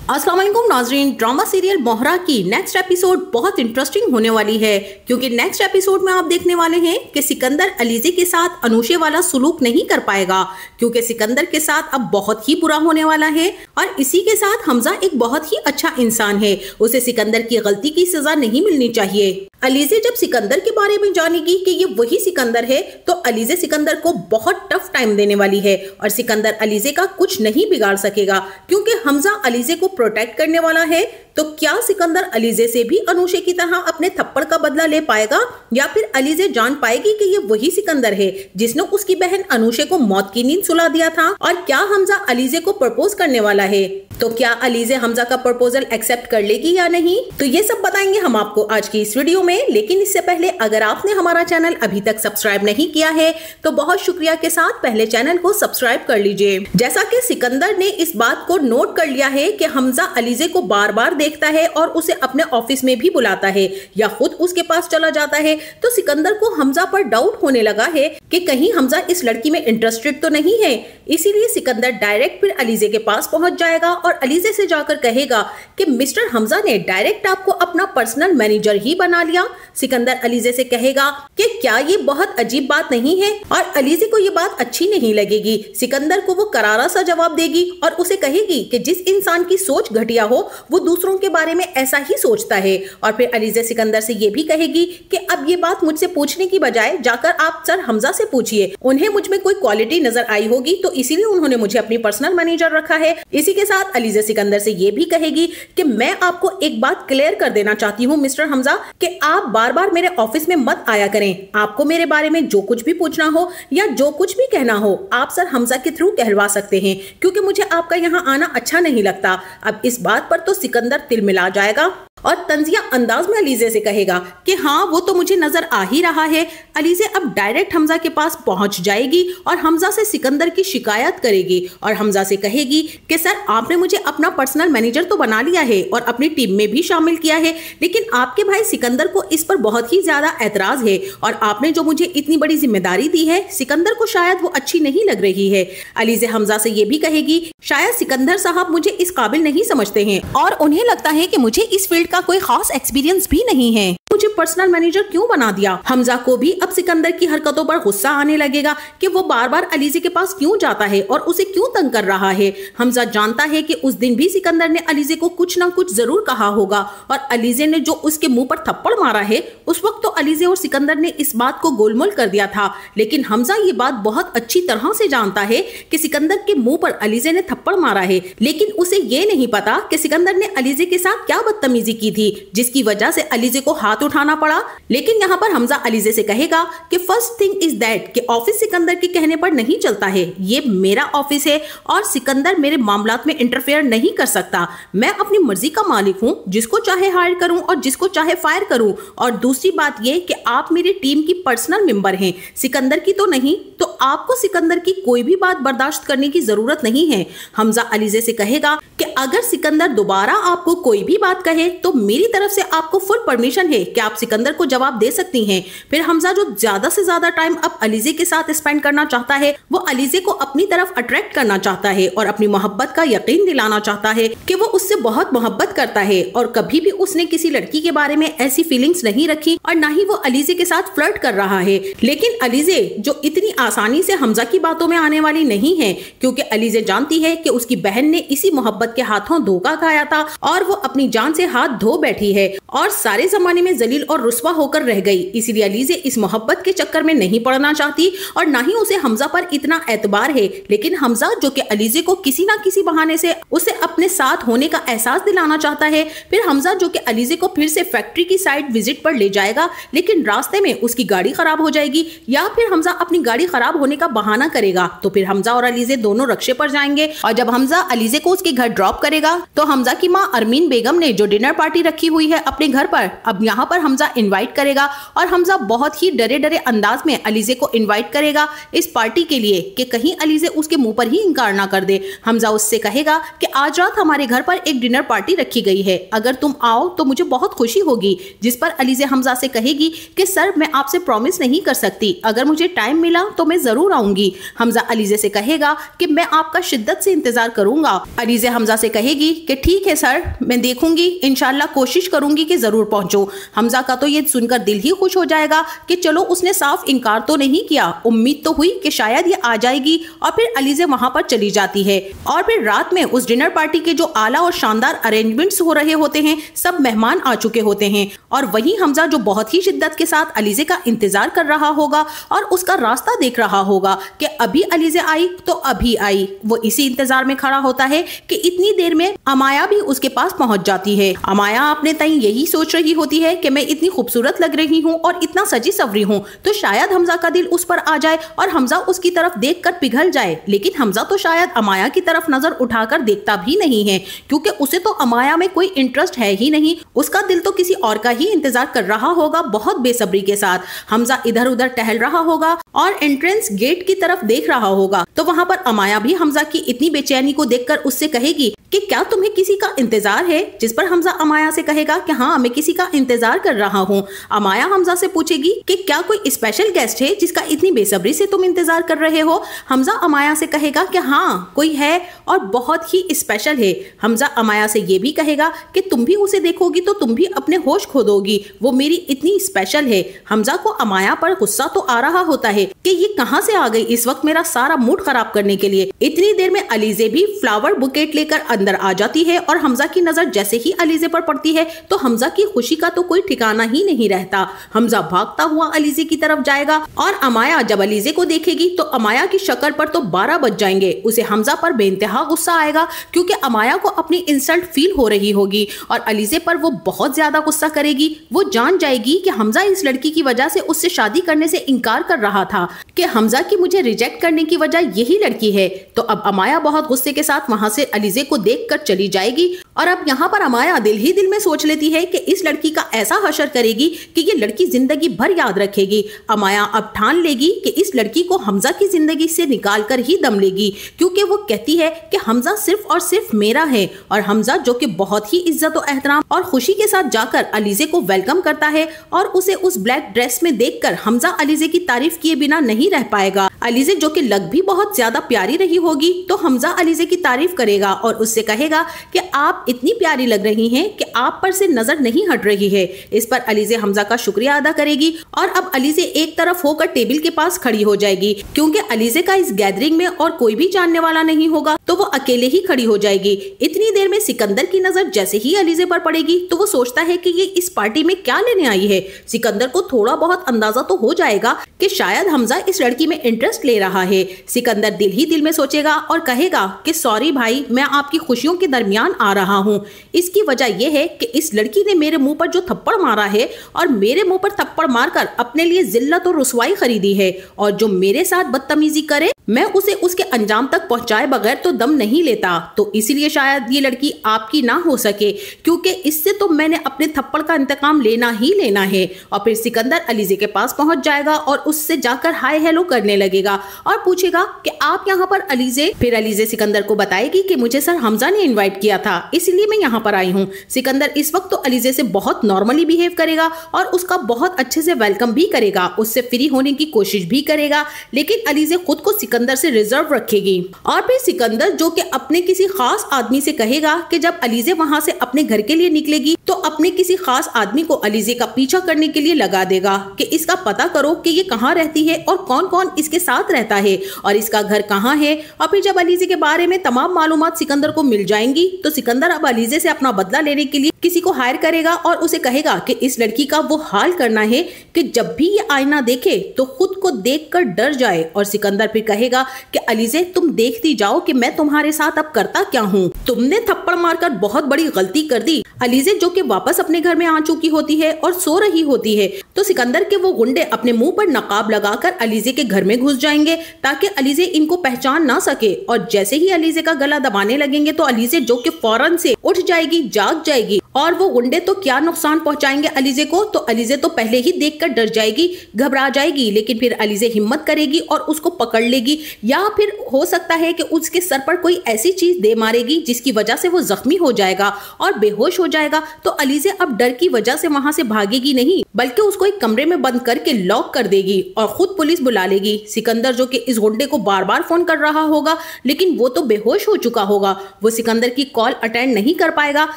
अस्सलाम वालेकुम नाज़रीन, ड्रामा सीरियल मोहरा की नेक्स्ट एपिसोड बहुत इंटरेस्टिंग होने वाली है क्योंकि नेक्स्ट एपिसोड में आप देखने वाले हैं कि सिकंदर अलीज़े के साथ अनूशे वाला सुलूक नहीं कर पाएगा क्योंकि सिकंदर के साथ अब बहुत ही बुरा होने वाला है और इसी के साथ हमजा एक बहुत ही अच्छा इंसान है, उसे सिकंदर की गलती की सजा नहीं मिलनी चाहिए। अलीज़े जब सिकंदर के बारे में जानेगी कि ये वही सिकंदर है तो अलीज़े सिकंदर को बहुत टफ टाइम देने वाली है और सिकंदर अलीज़े का कुछ नहीं बिगाड़ सकेगा क्योंकि हमजा अलीज़े को प्रोटेक्ट करने वाला है। तो क्या सिकंदर अलीज़े से भी अनूशे की तरह अपने थप्पड़ का बदला ले पाएगा या फिर अलीज़े जान पाएगी कि ये वही सिकंदर है जिसने उसकी बहन अनूशे को मौत की नींद सुला दिया था? और क्या हमजा अलीज़े को प्रपोज करने वाला है? तो क्या अलीज़े हमजा का प्रपोजल एक्सेप्ट कर लेगी या नहीं? तो ये सब बताएंगे हम आपको आज की इस वीडियो में। लेकिन इससे पहले अगर आपने हमारा चैनल अभी तक सब्सक्राइब नहीं किया है तो बहुत शुक्रिया के साथ पहले चैनल को सब्सक्राइब कर लीजिए। जैसा कि सिकंदर ने इस बात को नोट कर लिया है कि हमजा अलीज़े को बार बार देखता है और उसे अपने ऑफिस में भी बुलाता है या खुद उसके पास चला जाता है, तो सिकंदर को हमजा पर डाउट होने लगा है कि कहीं हमजा इस लड़की में इंटरेस्टेड तो नहीं है। इसीलिए सिकंदर डायरेक्ट फिर अलीज़े के पास पहुंच जाएगा और अलीज़े से जाकर कहेगा कि मिस्टर हमजा ने डायरेक्ट आपको अपना पर्सनल मैनेजर ही बना लिया। सिकंदर अलीज़े से कहेगा कि क्या ये बहुत अजीब बात नहीं है, और अलीज़े को ये बात अच्छी नहीं लगेगी। सिकंदर को वो करारा सा जवाब देगी और उसे कहेगी कि जिस इंसान की सोच घटिया हो वो दूसरों के बारे में ऐसा ही सोचता है। और फिर अलीज़े सिकंदर से ये भी कहेगी कि अब ये बात मुझसे पूछने की बजाय जाकर आप सर हमजा से पूछिए, उन्हें मुझ में कोई क्वालिटी नजर आई होगी तो इसीलिए उन्होंने मुझे अपनी पर्सनल मैनेजर रखा है। इसी के साथ अलीज़े सिकंदर से ये भी कहेगी कि मैं आपको एक बात क्लियर कर देना चाहती हूँ मिस्टर हमजा कि आप बार बार मेरे ऑफिस में मत आया करें। आपको मेरे बारे में जो कुछ भी पूछना हो या जो कुछ भी कहना हो आप सर हमजा के थ्रू कहलवा सकते हैं क्योंकि मुझे आपका यहाँ आना अच्छा नहीं लगता। अब इस बात पर तो सिकंदर तिलमिला जाएगा और तंजिया अंदाज में अलीज़े से कहेगा कि हाँ वो तो मुझे नजर आ ही रहा है। अलीज़े अब डायरेक्ट हमजा के पास पहुंच जाएगी और हमजा से सिकंदर की शिकायत करेगी और हमजा से कहेगी कि सर आपने मुझे अपना पर्सनल मैनेजर तो बना लिया है और अपनी टीम में भी शामिल किया है, लेकिन आपके भाई सिकंदर को इस पर बहुत ही ज्यादा एतराज है और आपने जो मुझे इतनी बड़ी जिम्मेदारी दी है सिकंदर को शायद वो अच्छी नहीं लग रही है। अलीज़े हमजा से ये भी कहेगी शायद सिकंदर साहब मुझे इस काबिल नहीं समझते हैं और उन्हें लगता है कि मुझे इस फील्ड का कोई खास एक्सपीरियंस भी नहीं है, मुझे पर्सनल मैनेजर क्यों बना दिया। हमजा को भी अब सिकंदर की हरकतों पर गुस्सा आने लगेगा कि वो बार बार अलीज़े के पास क्यों जाता है और उसे क्यों तंग कर रहा है। हमजा जानता है कि उस दिन भी सिकंदर ने अलीज़े को कुछ ना कुछ जरूर कहा होगा और अलीज़े ने जो उसके मुंह पर थप्पड़ मारा है उस वक्त तो अलीज़े और सिकंदर ने इस बात को गोलमोल कर दिया था, लेकिन हमजा ये बात बहुत अच्छी तरह से जानता है कि सिकंदर के मुंह पर अलीज़े ने थप्पड़ मारा है, लेकिन उसे ये नहीं पता कि सिकंदर ने अलीज़े के साथ क्या बदतमीजी की थी जिसकी वजह से अलीज़े को हाथ उठाना पड़ा। लेकिन यहाँ पर हमजा अलीज़े से कहेगा कि फर्स्ट थिंग इज दैट कि ऑफिस सिकंदर के कहने पर नहीं चलता है, ये मेरा ऑफिस है और सिकंदर मेरे मामलात में इंटरफेयर नहीं कर सकता। मैं अपनी मर्जी का मालिक हूँ, जिसको चाहे हायर करूँ और जिसको चाहे फायर करूँ। और दूसरी बात ये कि आप मेरी टीम की पर्सनल मेंबर हैं, सिकंदर की तो नहीं, तो आपको सिकंदर की कोई भी बात बर्दाश्त करने की जरूरत नहीं है। हमजा अलीज़े से कहेगा कि अगर सिकंदर दोबारा आपको कोई भी बात कहे तो मेरी तरफ से आपको फुल परमिशन है कि आप सिकंदर को जवाब दे सकती हैं। फिर हमजा जो ज्यादा से ज्यादा टाइम अब अलीज़े के साथ स्पेंड करना चाहता है वो अलीज़े को अपनी तरफ अट्रैक्ट करना चाहता है और अपनी मोहब्बत का यकीन दिलाना चाहता है कि वो उससे बहुत मोहब्बत करता है और कभी भी उसने किसी लड़की के बारे में ऐसी फीलिंग्स नहीं रखी और ना ही वो अलीज़े के साथ फ्लर्ट कर रहा है। लेकिन अलीज़े जो इतनी आसानी से हमजा की बातों में आने वाली नहीं है क्योंकि अलीज़े जानती है कि उसकी बहन ने इसी मोहब्बत के हाथों धोखा खाया था और वो अपनी जान से हाथ धो बैठी है और सारे जमाने में जलील और रुस्वा होकर रह गई। इसीलिए अलीज़े इस मोहब्बत के चक्कर में नहीं पड़ना चाहती और ना ही उसे हमजा पर इतना एतबार है। लेकिन हमजा जो कि अलीज़े को किसी ना किसी बहाने से उसे अपने साथ होने का एहसास दिलाना चाहता है। फिर हमजा जो कि अलीज़े को फिर से फैक्ट्री की साइड विजिट पर ले जाएगा, लेकिन रास्ते में उसकी गाड़ी खराब हो जाएगी या फिर हमजा अपनी गाड़ी खराब होने का बहाना करेगा। तो फिर हमजा और अलीज़े दोनों रक्शे पर जाएंगे और जब हमजा अलीज़े को उसके घर ड्रॉप करेगा तो हमजा की माँ अरमीन बेगम ने जो डिनर पार्टी रखी हुई है अपने घर पर, अब यहाँ यहाँ पर हमजा इनवाइट करेगा और हमजा बहुत ही डरे डरे अंदाज में अलीजे को इनवाइट करेगा इस पार्टी के लिए कि कहीं अलीजे उसके मुंह पर ही इनकार ना कर दे। हमजा उससे कहेगा कि आज रात हमारे घर पर एक डिनर पार्टी रखी गई है, अगर तुम आओ तो मुझे बहुत खुशी होगी। जिस पर अलीजे हमजा से कहेगी कि सर मैं आपसे प्रॉमिस नहीं कर सकती, अगर मुझे टाइम मिला तो मैं जरूर आऊंगी। हमजा अलीजे से कहेगा कि मैं आपका शिद्दत से इंतजार करूंगा। अलीजे हमजा से कहेगी कि ठीक है सर, मैं देखूंगी, इंशाल्लाह कोशिश करूंगी कि जरूर पहुंचो। हमजा का तो ये सुनकर दिल ही खुश हो जाएगा कि चलो उसने साफ इनकार तो नहीं किया, उम्मीद तो हुई कि शायद ये आ जाएगी। और फिर अलीजे वहां पर चली जाती है और फिर रात में उस डिनर पार्टी के जो आला और शानदार अरेंजमेंट्स हो रहे होते हैं, सब मेहमान आ चुके होते हैं और वहीं हमजा जो बहुत ही शिद्दत के साथ अलीजे का इंतजार कर रहा होगा और उसका रास्ता देख रहा होगा कि अभी अलीजे आई तो अभी आई। वो इसी इंतजार में खड़ा होता है कि इतनी देर में अमाया भी उसके पास पहुंच जाती है। अमाया अपने तई यही सोच रही होती है कि मैं इतनी खूबसूरत लग रही हूँ और इतना सजी सवरी हूँ तो शायद हमजा का दिल उस पर आ जाए और हमजा उसकी तरफ देखकर पिघल जाए। लेकिन हमजा तो शायद अमाया की तरफ नजर उठाकर देखता भी नहीं है, क्योंकि उसे तो अमाया में कोई इंटरेस्ट है ही नहीं। उसका दिल तो किसी और का ही इंतजार कर रहा होगा बहुत बेसब्री के साथ। हमजा इधर उधर टहल रहा होगा और एंट्रेंस गेट की तरफ देख रहा होगा तो वहां पर अमाया भी हमजा की इतनी बेचैनी को देखकर उससे कहेगी कि क्या तुम्हें किसी का इंतजार है। जिस पर हमजा अमाया से कहेगा कि हाँ, मैं किसी का इंतजार कर रहा हूँ। अमाया हमजा से पूछेगी कि क्या कोई स्पेशल गेस्ट है जिसका इतनी बेसब्री से तुम इंतजार कर रहे हो। हमजा अमाया से कहेगा कि हाँ, कोई है और बहुत ही स्पेशल है। हमजा अमाया से ये भी कहेगा कि तुम भी उसे देखोगी तो तुम भी अपने होश खो दोगी, वो मेरी इतनी स्पेशल है। हमजा को अमाया पर गुस्सा तो आ रहा होता है कि ये कहाँ से आ गई इस वक्त मेरा सारा मूड खराब करने के लिए। इतनी देर में अलीजे भी फ्लावर बुकेट लेकर अंदर आ जाती है और हमजा की नजर जैसे ही अलीजे पर पड़ती है तो हमजा की खुशी का तो कोई ठिकाना ही नहीं रहता। हमजा भागता हुआ अलीजे की तरफ जाएगा और अमाया जब अलीजे को देखेगी तो अमाया की शक्ल पर तो 12 बज जाएंगे। उसे हमजा पर बेइंतहा गुस्सा आएगा क्योंकि अमाया को अपनी इंसल्ट फील हो रही होगी और अलीजे पर वो बहुत ज्यादा गुस्सा करेगी। वो जान जाएगी कि हमजा इस लड़की की वजह से उससे शादी करने से इनकार कर रहा था, कि हमजा की मुझे रिजेक्ट करने की वजह यही लड़की है। तो अब अमाया बहुत गुस्से के साथ वहां से अलीजे को देखकर चली जाएगी और अब यहाँ पर अमाया दिल ही दिल में सोच लेती है कि इस लड़की का ऐसा हशर करेगी कि ये लड़की जिंदगी भर याद रखेगी। अमाया अब ठान लेगी कि इस लड़की को हमजा की जिंदगी से निकाल कर ही दम लेगी, क्योंकि वो कहती है कि हमजा सिर्फ और सिर्फ मेरा है। और हमजा जो कि बहुत ही इज्जत और एहतराम और खुशी के साथ जाकर अलीजे को वेलकम करता है और उसे उस ब्लैक ड्रेस में देखकर हमजा अलीजे की तारीफ किए बिना नहीं रह पाएगा। अलीजे जो कि लग भी बहुत ज्यादा प्यारी रही होगी तो हमजा अलीजे की तारीफ करेगा और उससे कहेगा कि आप इतनी प्यारी लग रही हैं कि आप पर से नजर नहीं हट रही है। इस पर अलीजे हमजा का शुक्रिया अदा करेगी और अब अलीजे एक तरफ होकर टेबल के पास खड़ी हो जाएगी, क्योंकि अलीजे का इस गैदरिंग में और कोई भी जानने वाला नहीं होगा तो वो अकेले ही खड़ी हो जाएगी। इतनी देर में सिकंदर की नजर जैसे ही अलीजे पर पड़ेगी तो वो सोचता है कि ये इस पार्टी में क्या लेने आई है। सिकंदर को थोड़ा बहुत अंदाजा तो हो जाएगा कि शायद हमजा इस लड़की में इंटरेस्ट ले रहा है। सिकंदर दिल ही दिल में सोचेगा और कहेगा कि सॉरी भाई, मैं आपकी खुशियों के दरमियान आ रहा हूँ। इसकी वजह यह है कि इस लड़की ने मेरे मुंह पर जो थप्पड़ मारा है और मेरे मुंह पर थप्पड़ मारकर अपने लिए जिल्लत और रुसवाई खरीदी है, और जो मेरे साथ बदतमीजी करे मैं उसे उसके अंजाम तक पहुंचाए बगैर तो दम नहीं लेता। तो इसीलिए शायद ये लड़की आपकी ना हो सके, क्योंकि इससे तो मैंने अपने थप्पड़ का इंतकाम लेना ही लेना है। और फिर सिकंदर अलीजे के पास पहुंच जाएगा और उससे जाकर हाय हेलो करने लगेगा और पूछेगा कि आप यहाँ पर अलीजे। फिर अलीजे सिकंदर को बताएगी कि मुझे सर हमजा ने इन्वाइट किया था, इसलिए मैं यहाँ पर आई हूँ। सिकंदर इस वक्त तो अलीजे से बहुत नॉर्मली बिहेव करेगा और उसका बहुत अच्छे से वेलकम भी करेगा, उससे फ्री होने की कोशिश भी करेगा, लेकिन अलीजे खुद को सिकंदर से रिजर्व रखेगी। और फिर सिकंदर जो कि अपने किसी खास आदमी से कहेगा कि जब अलीजे वहां से अपने घर के लिए निकलेगी तो अपने किसी खास आदमी को अलीजे का पीछा करने के लिए लगा देगा कि इसका पता करो कि ये कहाँ रहती है और कौन कौन इसके साथ रहता है और इसका घर कहाँ है। और फिर जब अलीजे के बारे में तमाम मालूमात सिकंदर को मिल जाएंगी तो सिकंदर अब अलीजे से अपना बदला लेने के लिए किसी को हायर करेगा और उसे कहेगा कि इस लड़की का वो हाल करना है कि जब भी ये आईना देखे तो खुद को देखकर डर जाए। और सिकंदर फिर कहेगा कि अलीजे तुम देखती जाओ कि मैं तुम्हारे साथ अब करता क्या हूँ। तुमने थप्पड़ मारकर बहुत बड़ी गलती कर दी, अलीजे जो कि वापस अपने घर में आ चुकी होती है और सो रही होती है, तो सिकंदर के वो गुंडे अपने मुंह पर नकाब लगाकर अलीजे के घर में घुस जाएंगे ताकि अलीजे इनको पहचान ना सके। और जैसे ही अलीजे का गला दबाने लगेंगे तो अलीजे जो कि फौरन से उठ जाएगी, जाग जाएगी। और वो गुंडे तो क्या नुकसान पहुंचाएंगे अलीजे को, तो अलीजे तो पहले ही देखकर डर जाएगी, घबरा जाएगी, लेकिन फिर अलीजे हिम्मत करेगी और उसको पकड़ लेगी, या फिर हो सकता है कि उसके सर पर कोई ऐसी चीज दे मारेगी जिसकी वजह से वो जख्मी हो जाएगा और बेहोश हो जाएगा। तो अलीजे अब डर की वजह से वहां से भागेगी नहीं, बल्कि उसको एक कमरे में बंद करके लॉक कर देगी और खुद पुलिस बुला लेगी। सिकंदर जो कि इस गुंडे को बार बार फोन कर रहा होगा, लेकिन वो तो बेहोश हो चुका होगा, वो सिकंदर की कॉल अटेंड नहीं कर पाएगा।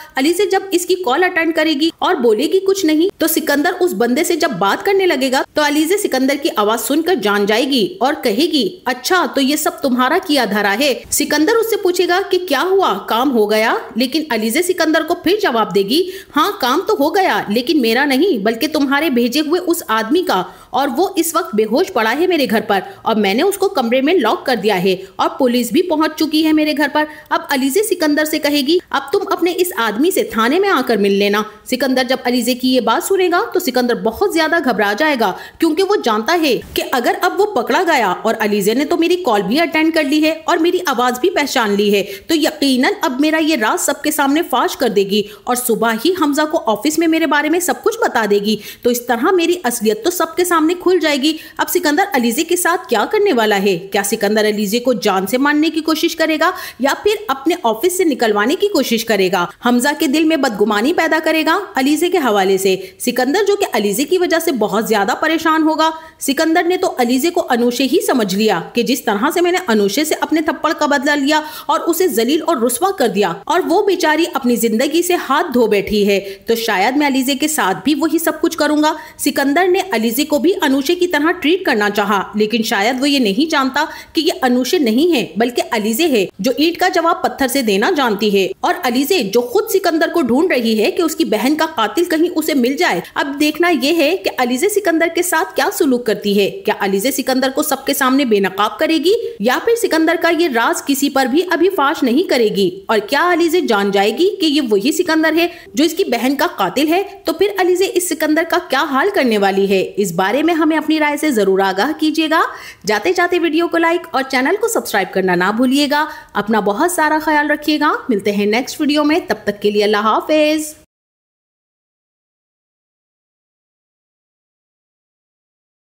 अलीजे जब इसकी कॉल अटेंड करेगी और बोलेगी कुछ नहीं, तो सिकंदर उस बंदे से जब बात करने लगेगा तो अलीजे सिकंदर की आवाज सुनकर जान जाएगी और कहेगी, अच्छा तो ये सब तुम्हारा किया धरा है। सिकंदर उससे पूछेगा कि क्या हुआ, काम हो गया? लेकिन अलीजे सिकंदर को फिर जवाब देगी, हाँ काम तो हो गया, लेकिन मेरा नहीं बल्कि तुम्हारे भेजे हुए उस आदमी का, और वो इस वक्त बेहोश पड़ा है मेरे घर पर और मैंने उसको कमरे में लॉक कर दिया है और पुलिस भी पहुंच चुकी है मेरे घर पर। अब अलीजे सिकंदर से कहेगी, अब तुम अपने इस आदमी से थाने में आकर मिल लेना। सिकंदर जब अलीजे की ये बात सुनेगा तो सिकंदर बहुत ज्यादा घबरा जाएगा, क्योंकि वो जानता है कि अगर अब वो पकड़ा गया और अलीजे ने तो मेरी कॉल भी अटेंड कर ली है और मेरी आवाज भी पहचान ली है, तो यकीनन अब मेरा ये राज सबके सामने फाश कर देगी और सुबह ही हमजा को ऑफिस में मेरे बारे में सब कुछ बता देगी। तो इस तरह मेरी असलियत तो सबके सामने खुल जाएगी। अब सिकंदर अलीजे के साथ क्या करने वाला है? क्या सिकंदर अलीजे को जान से मारने की कोशिश करेगा या फिर अपने ऑफिस से निकलवाने की कोशिश करेगा? हमजा के दिल में बदगुमानी पैदा करेगा अलीजे के हवाले से। सिकंदर जो कि अलीजे की वजह से बहुत ज्यादा परेशान होगा। सिकंदर ने तो अलीजे को अनुशे ही समझ लिया कि जिस तरह से मैंने अनुशे से अपने थप्पड़ का बदला लिया और उसे जलील और रुस्वा कर दिया और वो बेचारी अपनी जिंदगी से हाथ धो बैठी है, तो शायद मैं अलीजे के साथ भी वही सब कुछ करूंगा। सिकंदर ने अलीजे को भी अनुशे की तरह ट्रीट करना चाहा, लेकिन शायद वो ये नहीं जानता कि ये अनुशे नहीं है बल्कि अलीजे है, जो ईंट का जवाब पत्थर से देना जानती है। और अलीजे जो खुद सिकंदर को ढूंढ रही है कि उसकी बहन का कातिल कहीं उसे मिल जाए। अब देखना यह है कि अलीजे सिकंदर के साथ क्या सुलूक करती है। क्या अलीजे सिकंदर को सबके सामने बेनकाब करेगी या फिर सिकंदर का ये राज किसी पर भी अभी फाश नहीं करेगी? और क्या अलीजे जान जाएगी कि ये वही सिकंदर है जो इसकी बहन का कातिल है? तो फिर अलीजे इस सिकंदर का क्या हाल करने वाली है? इस बारे में हमें अपनी राय से जरूर आगाह कीजिएगा। जाते जाते वीडियो को लाइक और चैनल को सब्सक्राइब करना ना भूलिएगा। अपना बहुत सारा ख्याल रखिएगा। मिलते हैं नेक्स्ट वीडियो में, तब तक के लिए अल्लाह हाफिज।